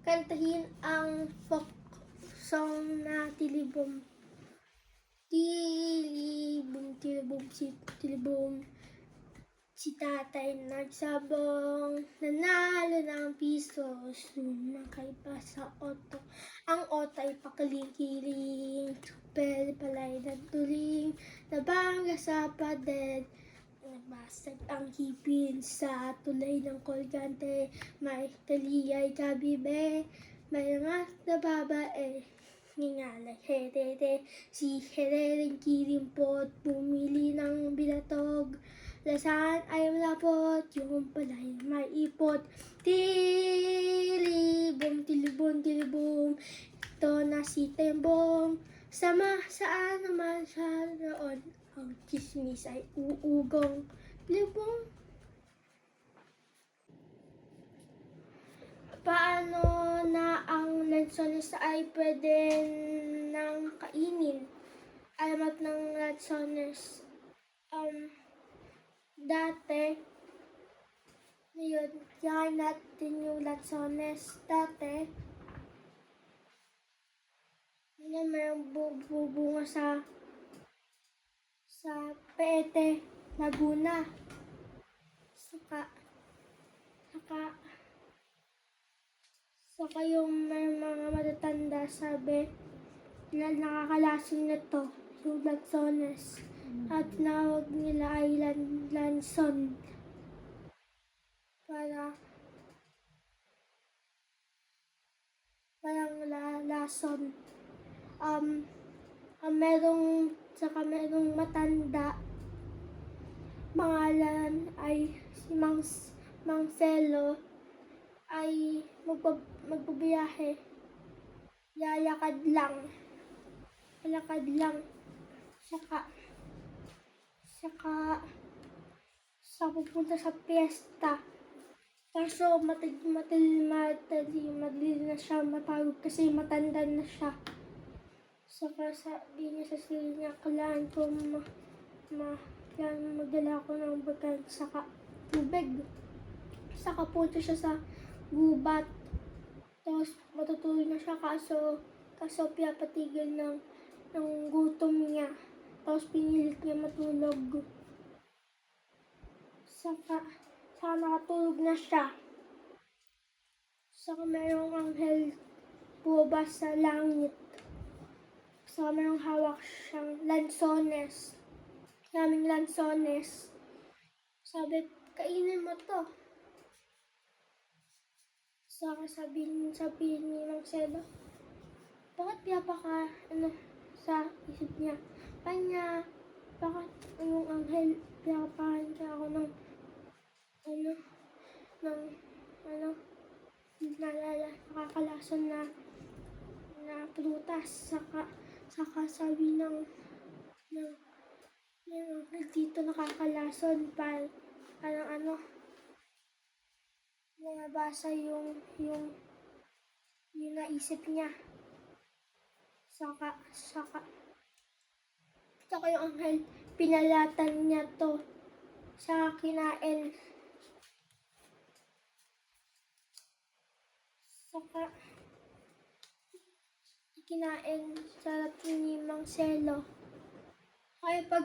kantahin ang folk song na Tilibom. Tilibom, tilibom, tilibom. Si tatay nagsabong, nanalo ng piso, sumakay pa sa oto. Ang oto ay pakaling-kiling, super palay ng tuling, nabangga sa pader. Nagbasag ang hipin sa tulay ng kolgante, may taliyay kabibe, may mga nababae. Ngingalay herere, si herereng kirimpot, bumili ng binatog. Lasan ay malapot, yung palay may ipot. Tilibom, tilibom, tilibom, ito na si Tembong. Sama saan naman siya roon, ang chismis ay uugong. Tilibom. Paano na ang lansones ay pwede nang kainin? Alamat ng lansones. Dati, ngayon, kaya natin yung lansones. Dati, ngayon mayroong bubunga sa Paete, Laguna. Saka yung may mga matatanda sabi na nakakalason na to, yung lansones. At tinawag nila ay lanson. Parang lason. Merong matanda, pangalan ay si Mang Selo, ay magbabiyahe. Lalakad lang. Saka pupunta sa piyesta. Kaso madali na siya mapagod kasi matanda na siya. Saka sabi niya sa sarili niya, kailangan ko magdala ako ng bagan saka tubig. Saka punta siya sa gubat. Tapos matutulog na siya kaso pinapatigil ng gutom niya. Tapos pinilit niya matulog. Saka nakatulog na siya. Saka mayroong anghel bumaba sa langit. Saka mayroong hawak siyang lansones. Kaming lansones. Sabi, kainin mo to. Saka sabi ni Mang Selo, bakit pinapaka sa isip niya? Kanya, bakit yung anghel pinapakain siya ako ng nakakalason na prutas. Saka sabi ng dito nakakalason parang nabasa yung naisip niya. Saka yung anghel pinalatan niya to sa kinain. Saka kinain sarap ni Mang Selo. Kaya pag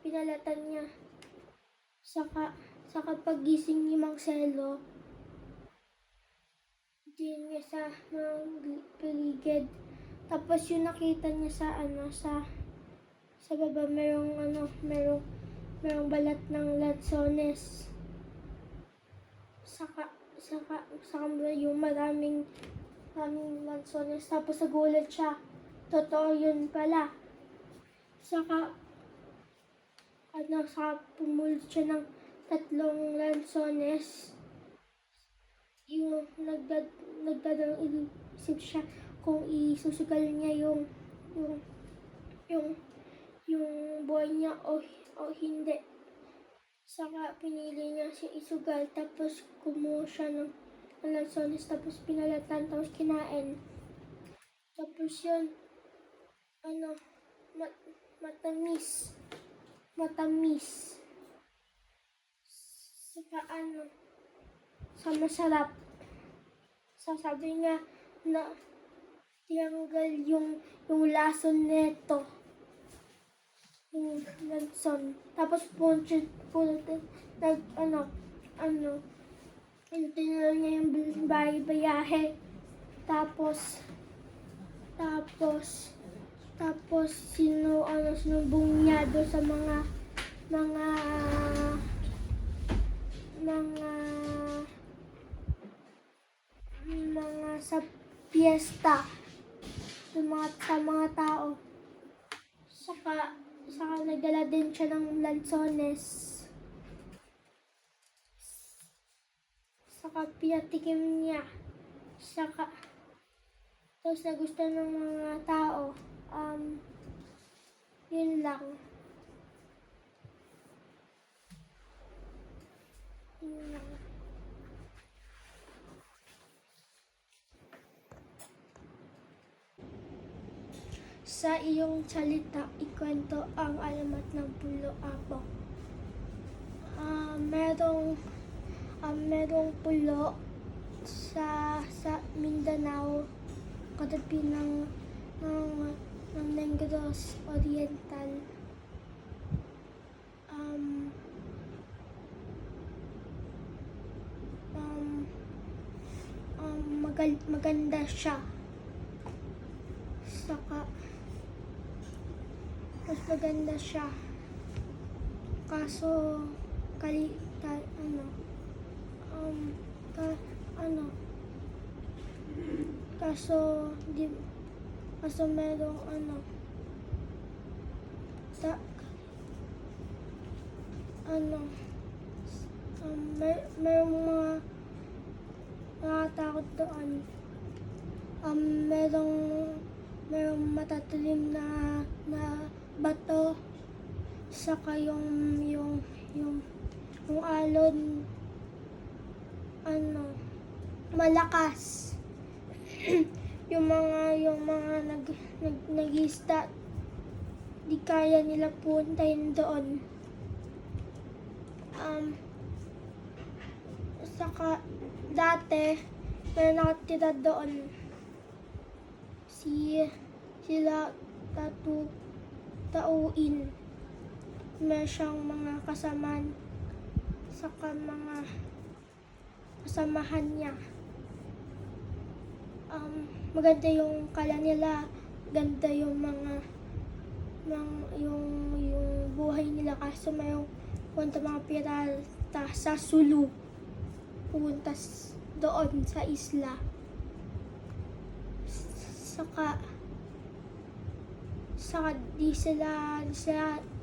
pinalatan niya. Saka pagising ni Mang Selo, diyan niya sa paligid. Tapos yung nakita niya sa baba merong balat ng lansones. Saka yung maraming lansones. Tapos nagulat siya. Totoo yun pala. Saka pumulot siya ng 3 lansones. Yung nagdadang isip siya kung isusugal niya yung buhay niya o hindi. Saka pinili niya si isugal, tapos kumuha siya ng lansones, tapos pinalatan, tapos kinain. Tapos yun, matamis. Saka sa masarap. sasabi niya na tinanggal yung lason neto. Yung lanson. Tapos punta tinanong niya yung bayahe. Tapos sinumbong niya doon sa mga sa piyesta sa mga tao. Saka nagdala din siya ng lansones. Saka pinatikim niya. Tapos nagustuhan ng mga tao. Yun lang. Sa iyong salita, ikwento ang alamat ng Pulo Apo. Merong pulo sa Mindanao, katabi ng Negros Oriental. Maganda siya. Mas maganda siya. Kaso merong merong mga nakatakot doon. Merong matatalim na bato, saka yung alon malakas. yung mga nag-isda, di kaya nila puntahin doon. Saka dati may nakatira doon sila tauin. May siyang mga kasamahan, saka mga kasamahan niya. Maganda yung kala nila, ganda yung yung buhay nila. Kaso mayroong punta mga pirata sa Sulu, pupunta doon sa isla. Saka di sila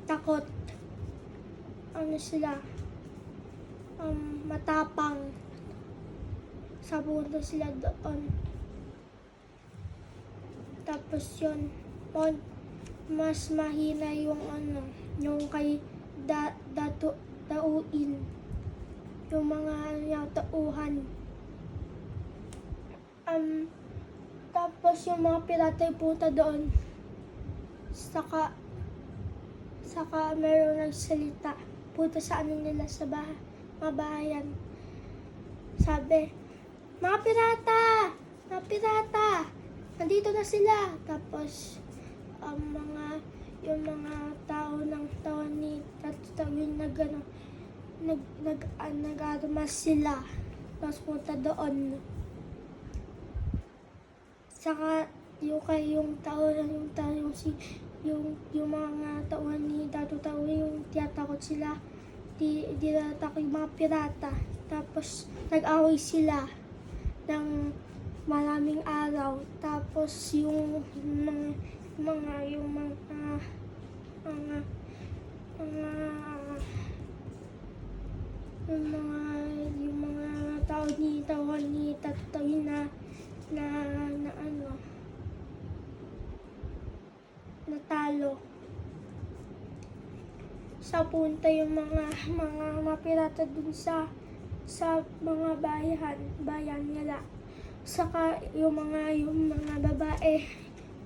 takot. Matapang. Sa punta sila doon. Tapos yun, mas mahina yung kay tauin. Yung mga tauhan. Tapos yung mga pirata yung punta doon. Saka meron nagsalita. Punta sa nila sa mga bahayan. Sabi, mga pirata, nandito na sila. Tapos yung mga tao ng tawan ni Tatawin nag-armas sila. Tapos punta doon. Saka yung mga tauhan ni Tatawin, yung tiyatakot sila. Di natakot yung mga pirata. Tapos nag-away sila ng maraming araw. Tapos yung mga tauhan ni Tatawin na natalo. Sa punta yung mga pirata dun sa mga bayan nila. Saka yung mga babae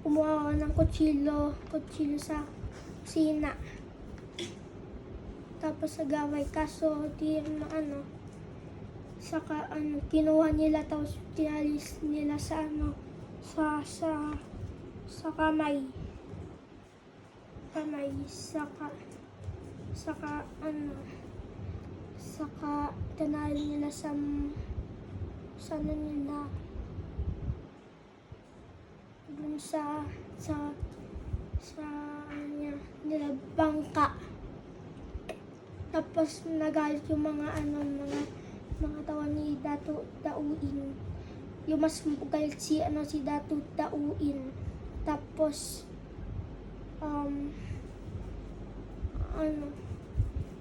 kumuha ng kutsilyo sa kusina. Tapos nagaway, kaso saka kinuha nila tapos tinalis nila sa sa kamay. Saka tinali nila sa nila dun sa nila bangka. Tapos nagalit yung mga tao ni Dato Dauin. Yung mas galit si Dato Dauin. Tapos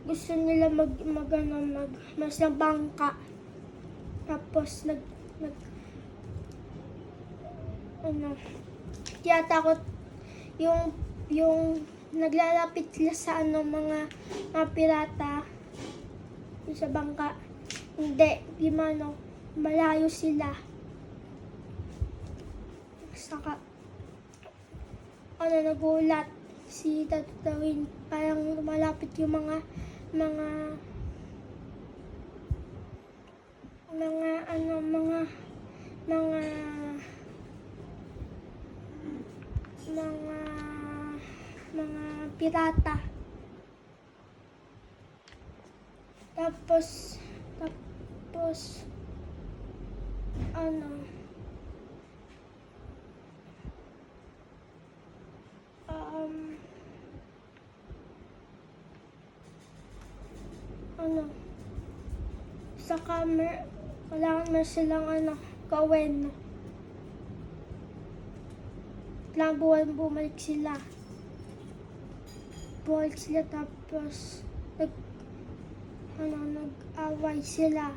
gusto nila mas ng bangka. Tapos tinatakot yung naglalapit sila sa mga pirata yung sa bangka. Hindi, malayo sila. Saka nagulat si Dato Dauin, parang lumalapit yung mga pirata. Tapos saka kailangan na silang gawin. Kailangan bumalik sila. Tapos nag-away sila.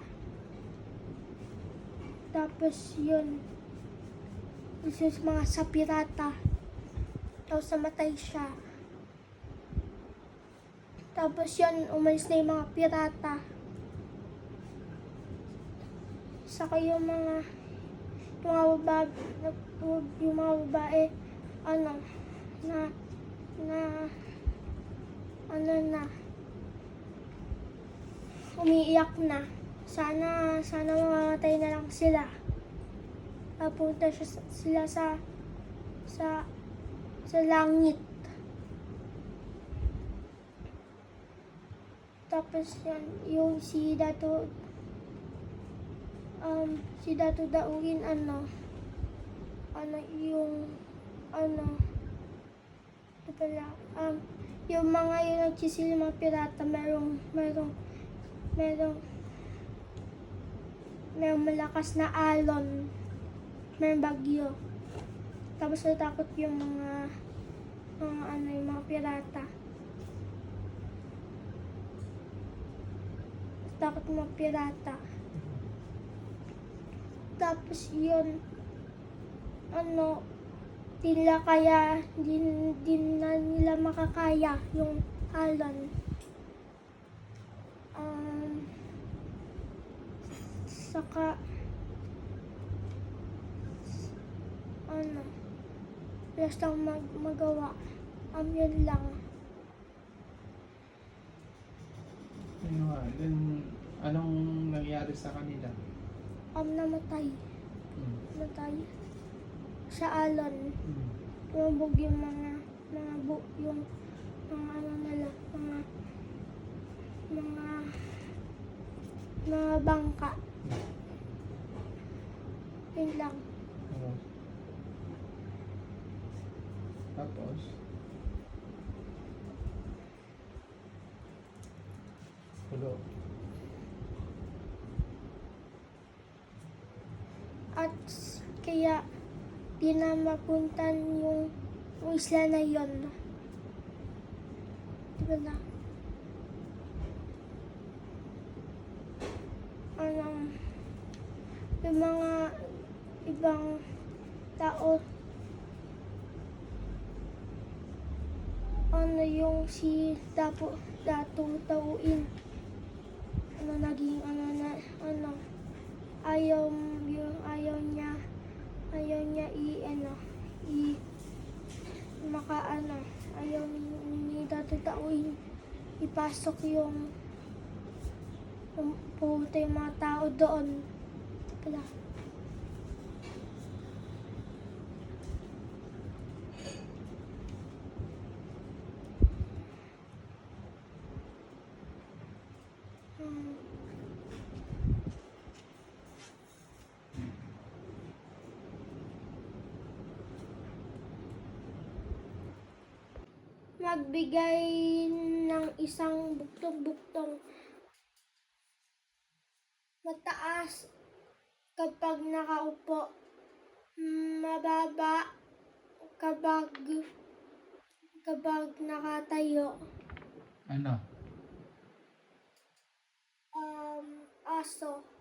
Tapos yun, mga sa pirata. Tapos namatay siya. Tapos yun, umalis na yung mga pirata. Saka yung mga babae umiiyak na. Sana mamamatay na lang sila. Papunta sila sa langit. Tapos yan, yung si Dato Dauin yung mga yung nagsisil mga pirata, merong malakas na alon, merong bagyo. Tapos natakot yung yung mga pirata. Takot yung mga pirata. Tapos yun, hindi na nila makakaya yung alon. Saka basta magawa. Yun lang. Anong nangyari sa kanila? Namatay. Namatay sa alon. Hmm. Lumubog yung mga bangka. Yun lang. Tapos? Hulo. At kaya di na mapuntan yung isla na yon. Diba na? Yung mga ibang tao, yung si Dato Dauin, naging ayaw niya ayaw ni Dato Dauin ipasok yung pumunta yung mga tao doon. Pala. Hmm. Magbigay ng isang buktong-buktong mataas kapag nakaupo, mababa kapag nakatayo. Ano? Aso.